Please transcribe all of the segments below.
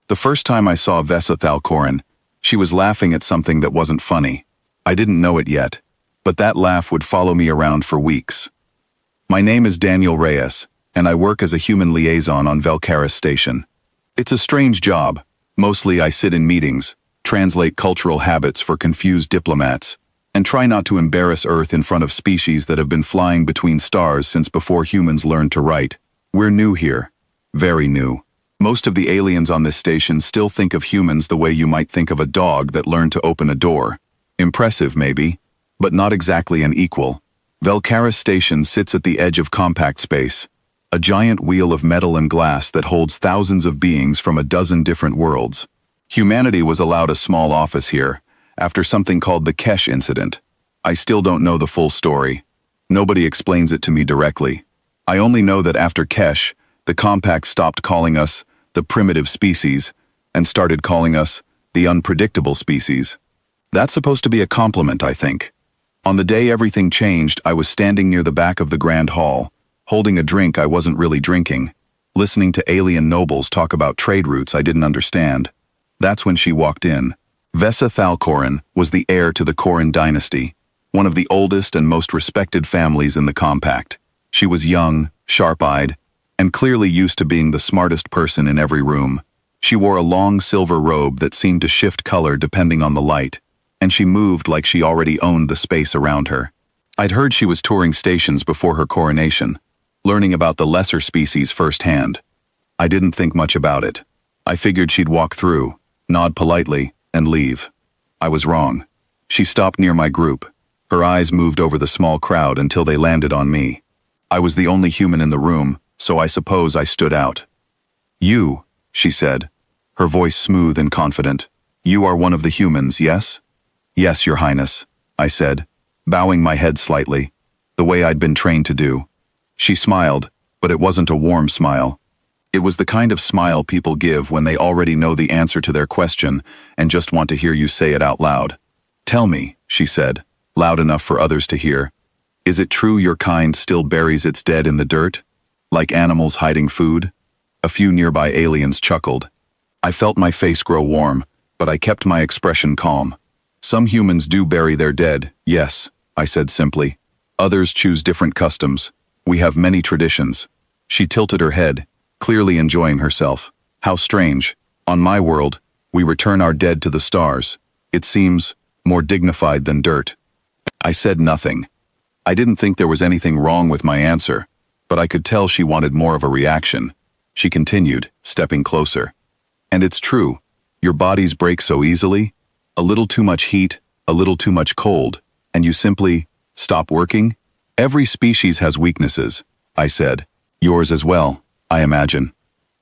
The first time I saw Vesa Thalkorin, she was laughing at something that wasn't funny. I didn't know it yet, but that laugh would follow me around for weeks. My name is Daniel Reyes, and I work as a human liaison on Valkaris Station. It's a strange job. Mostly I sit in meetings, translate cultural habits for confused diplomats, and try not to embarrass Earth in front of species that have been flying between stars since before humans learned to write. We're new here. Very new. Most of the aliens on this station still think of humans the way you might think of a dog that learned to open a door. Impressive, maybe, but not exactly an equal. Valkaris Station sits at the edge of compact space, a giant wheel of metal and glass that holds thousands of beings from a dozen different worlds. Humanity was allowed a small office here, after something called the Kesh incident. I still don't know the full story. Nobody explains it to me directly. I only know that after Kesh, the compact stopped calling us the primitive species and started calling us the unpredictable species. That's supposed to be a compliment, I think. On the day everything changed, I was standing near the back of the Grand Hall, holding a drink I wasn't really drinking, listening to alien nobles talk about trade routes I didn't understand. That's when she walked in. Vesa Thalkorin was the heir to the Korin dynasty, one of the oldest and most respected families in the compact. She was young, sharp-eyed, and clearly used to being the smartest person in every room. She wore a long silver robe that seemed to shift color depending on the light, and she moved like she already owned the space around her. I'd heard she was touring stations before her coronation, learning about the lesser species firsthand. I didn't think much about it. I figured she'd walk through, nod politely, and leave. I was wrong. She stopped near my group. Her eyes moved over the small crowd until they landed on me. I was the only human in the room, so I suppose I stood out. "You," she said, her voice smooth and confident. "You are one of the humans, yes?" "Yes, Your Highness," I said, bowing my head slightly, the way I'd been trained to do. She smiled, but it wasn't a warm smile. It was the kind of smile people give when they already know the answer to their question and just want to hear you say it out loud. "Tell me," she said, loud enough for others to hear, "is it true your kind still buries its dead in the dirt? Like animals hiding food?" A few nearby aliens chuckled. I felt my face grow warm, but I kept my expression calm. "Some humans do bury their dead, yes," I said simply. "Others choose different customs. We have many traditions." She tilted her head, clearly enjoying herself. "How strange. On my world, we return our dead to the stars. It seems more dignified than dirt." I said nothing. I didn't think there was anything wrong with my answer, but I could tell she wanted more of a reaction. She continued, stepping closer. "And it's true. Your bodies break so easily. A little too much heat, a little too much cold, and you simply stop working? Every species has weaknesses," I said. "Yours as well, I imagine."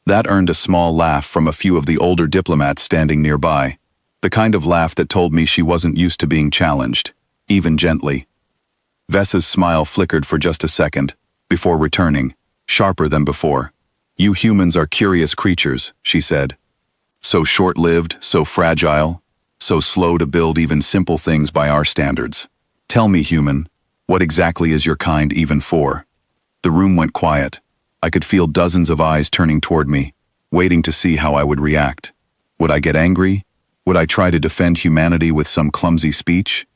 That earned a small laugh from a few of the older diplomats standing nearby, the kind of laugh that told me she wasn't used to being challenged, even gently. Vesa's smile flickered for just a second, before returning, sharper than before. "You humans are curious creatures," she said. "So short-lived, so fragile, so slow to build even simple things by our standards. Tell me, human, what exactly is your kind even for?" The room went quiet. I could feel dozens of eyes turning toward me, waiting to see how I would react. Would I get angry? Would I try to defend humanity with some clumsy speech?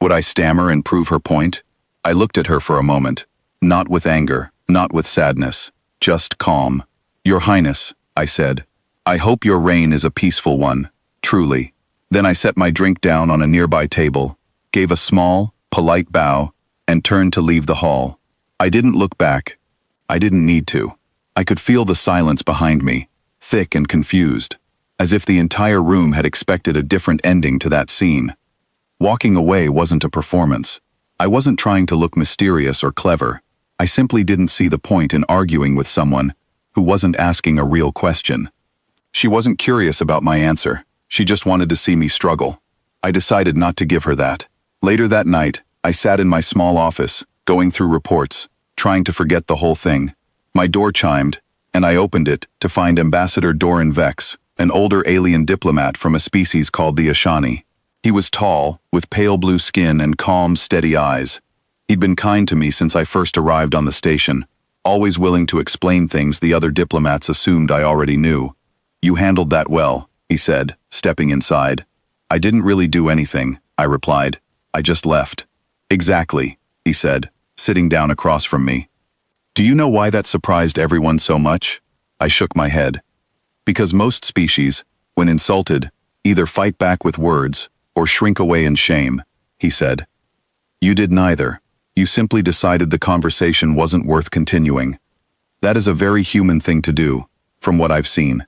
Would I stammer and prove her point? I looked at her for a moment, not with anger, not with sadness, just calm. "Your Highness," I said, "I hope your reign is a peaceful one, truly." Then I set my drink down on a nearby table, gave a small, polite bow, and turned to leave the hall. I didn't look back. I didn't need to. I could feel the silence behind me, thick and confused, as if the entire room had expected a different ending to that scene. Walking away wasn't a performance. I wasn't trying to look mysterious or clever. I simply didn't see the point in arguing with someone who wasn't asking a real question. She wasn't curious about my answer. She just wanted to see me struggle. I decided not to give her that. Later that night, I sat in my small office, going through reports, trying to forget the whole thing. My door chimed, and I opened it to find Ambassador Doran Vex, an older alien diplomat from a species called the Ashani. He was tall, with pale blue skin and calm, steady eyes. He'd been kind to me since I first arrived on the station, always willing to explain things the other diplomats assumed I already knew. You handled that well, he said, stepping inside. I didn't really do anything, I replied. I just left. Exactly, he said, sitting down across from me. Do you know why that surprised everyone so much? I shook my head. Because most species, when insulted, either fight back with words or shrink away in shame, he said. You did neither. You simply decided the conversation wasn't worth continuing. That is a very human thing to do, from what I've seen.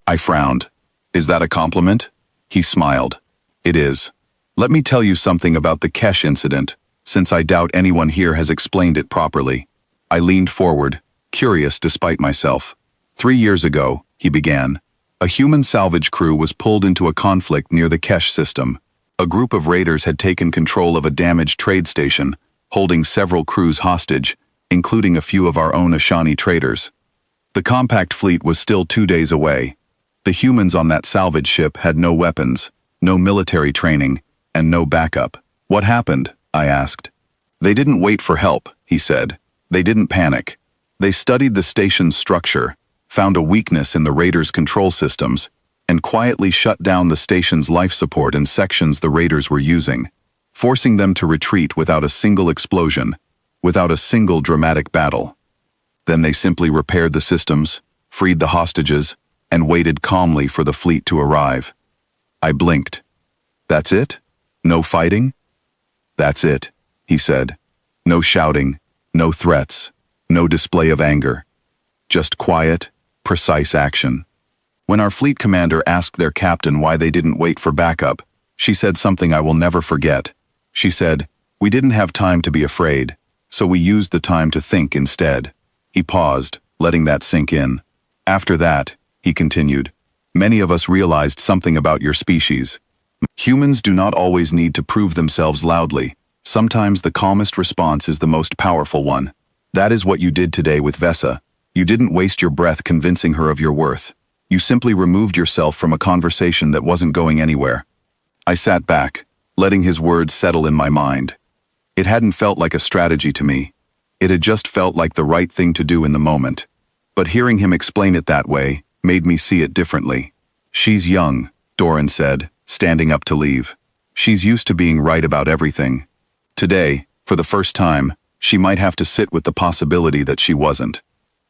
I frowned. Is that a compliment? He smiled. It is. Let me tell you something about the Kesh incident, since I doubt anyone here has explained it properly. I leaned forward, curious despite myself. 3 years ago, he began, a human salvage crew was pulled into a conflict near the Kesh system. A group of raiders had taken control of a damaged trade station, holding several crews hostage, including a few of our own Ashani traders. The compact fleet was still 2 days away. The humans on that salvage ship had no weapons, no military training, and no backup. What happened? I asked. They didn't wait for help, he said. They didn't panic. They studied the station's structure, found a weakness in the raiders' control systems, and quietly shut down the station's life support in sections the raiders were using, forcing them to retreat without a single explosion, without a single dramatic battle. Then they simply repaired the systems, freed the hostages, and waited calmly for the fleet to arrive. I blinked. That's it? No fighting? That's it, he said. No shouting, no threats, no display of anger. Just quiet, precise action. When our fleet commander asked their captain why they didn't wait for backup, she said something I will never forget. She said, "We didn't have time to be afraid, so we used the time to think instead." He paused, letting that sink in. After that, he continued, many of us realized something about your species. Humans do not always need to prove themselves loudly. Sometimes the calmest response is the most powerful one. That is what you did today with Vesa. You didn't waste your breath convincing her of your worth. You simply removed yourself from a conversation that wasn't going anywhere. I sat back, letting his words settle in my mind. It hadn't felt like a strategy to me. It had just felt like the right thing to do in the moment. But hearing him explain it that way made me see it differently. She's young, Doran said, standing up to leave. She's used to being right about everything. Today, for the first time, she might have to sit with the possibility that she wasn't.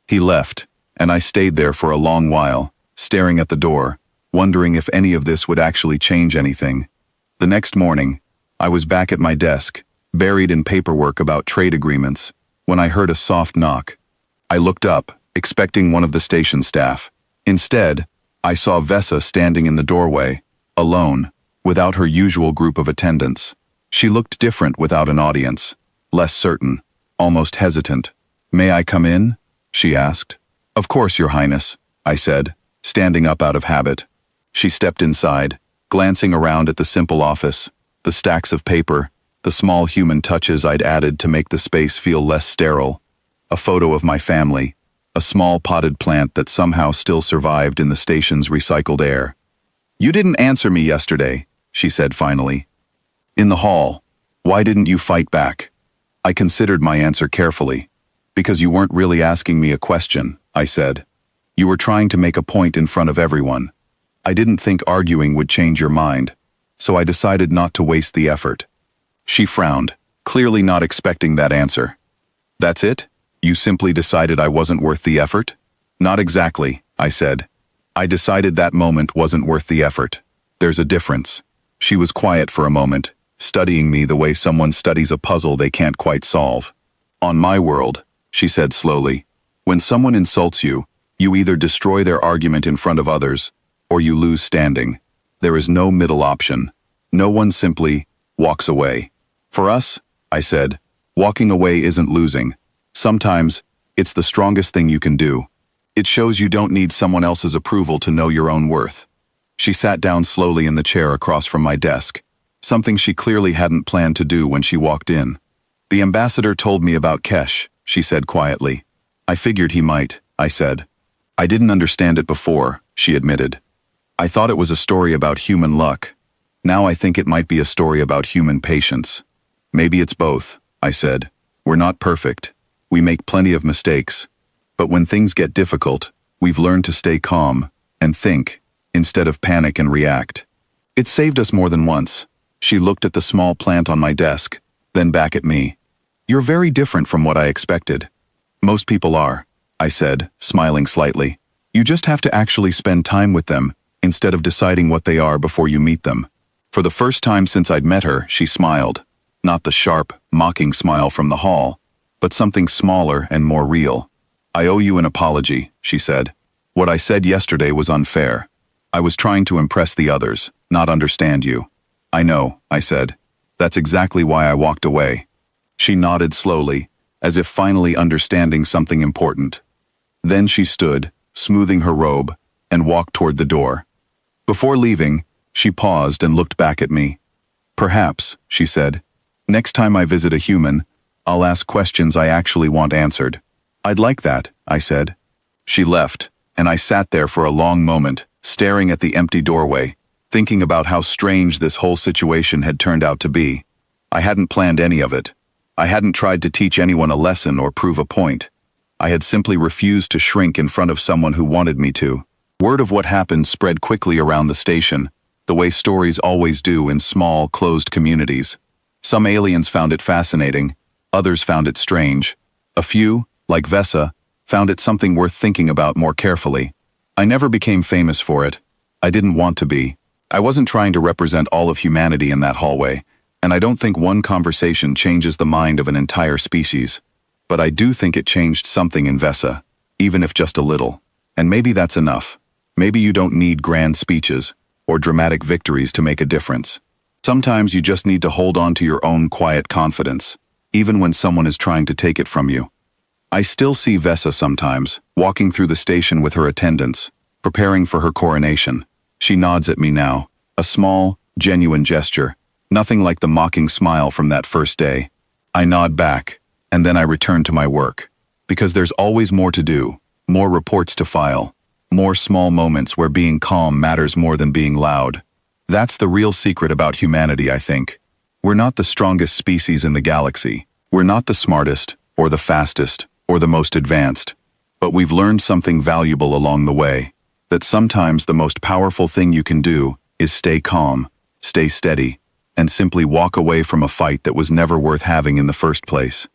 He left, and I stayed there for a long while, staring at the door, wondering if any of this would actually change anything. The next morning, I was back at my desk, buried in paperwork about trade agreements, when I heard a soft knock. I looked up, expecting one of the station staff. Instead, I saw Vesa standing in the doorway, alone, without her usual group of attendants. She looked different without an audience, less certain, almost hesitant. "May I come in?" she asked. "Of course, Your Highness," I said, standing up out of habit. She stepped inside, glancing around at the simple office, the stacks of paper, the small human touches I'd added to make the space feel less sterile. A photo of my family, a small potted plant that somehow still survived in the station's recycled air. "You didn't answer me yesterday," she said finally. "In the hall. Why didn't you fight back?" I considered my answer carefully. "Because you weren't really asking me a question," I said. "You were trying to make a point in front of everyone. I didn't think arguing would change your mind, so I decided not to waste the effort." She frowned, clearly not expecting that answer. "That's it? You simply decided I wasn't worth the effort?" "Not exactly," I said. "I decided that moment wasn't worth the effort. There's a difference." She was quiet for a moment, studying me the way someone studies a puzzle they can't quite solve. "On my world," she said slowly, "when someone insults you, you either destroy their argument in front of others, or you lose standing. There is no middle option. No one simply walks away. For us," I said, "walking away isn't losing. Sometimes, it's the strongest thing you can do. It shows you don't need someone else's approval to know your own worth." She sat down slowly in the chair across from my desk, something she clearly hadn't planned to do when she walked in. "The ambassador told me about Kesh," she said quietly. "I figured he might," I said. "I didn't understand it before," she admitted. "I thought it was a story about human luck. Now I think it might be a story about human patience." "Maybe it's both," I said. "We're not perfect. We make plenty of mistakes. But when things get difficult, we've learned to stay calm and think, instead of panic and react. It saved us more than once. She looked at the small plant on my desk, then back at me. "You're very different from what I expected." "Most people are," I said, smiling slightly. "You just have to actually spend time with them, instead of deciding what they are before you meet them." For the first time since I'd met her, she smiled. Not the sharp, mocking smile from the hall, but something smaller and more real. "I owe you an apology," she said. "What I said yesterday was unfair. I was trying to impress the others, not understand you." "I know," I said. "That's exactly why I walked away." She nodded slowly, as if finally understanding something important. Then she stood, smoothing her robe, and walked toward the door. Before leaving, she paused and looked back at me. "Perhaps," she said, "next time I visit a human, I'll ask questions I actually want answered." "I'd like that," I said. She left, and I sat there for a long moment, staring at the empty doorway, thinking about how strange this whole situation had turned out to be. I hadn't planned any of it. I hadn't tried to teach anyone a lesson or prove a point. I had simply refused to shrink in front of someone who wanted me to. Word of what happened spread quickly around the station, the way stories always do in small, closed communities. Some aliens found it fascinating, others found it strange. A few, like Vesa, found it something worth thinking about more carefully. I never became famous for it. I didn't want to be. I wasn't trying to represent all of humanity in that hallway, and I don't think one conversation changes the mind of an entire species. But I do think it changed something in Vesa, even if just a little. And maybe that's enough. Maybe you don't need grand speeches or dramatic victories to make a difference. Sometimes you just need to hold on to your own quiet confidence, even when someone is trying to take it from you. I still see Vesa sometimes, walking through the station with her attendants, preparing for her coronation. She nods at me now, a small, genuine gesture, nothing like the mocking smile from that first day. I nod back, and then I return to my work. Because there's always more to do, more reports to file, more small moments where being calm matters more than being loud. That's the real secret about humanity, I think. We're not the strongest species in the galaxy. We're not the smartest, or the fastest, or the most advanced. But we've learned something valuable along the way. That sometimes the most powerful thing you can do is stay calm, stay steady, and simply walk away from a fight that was never worth having in the first place.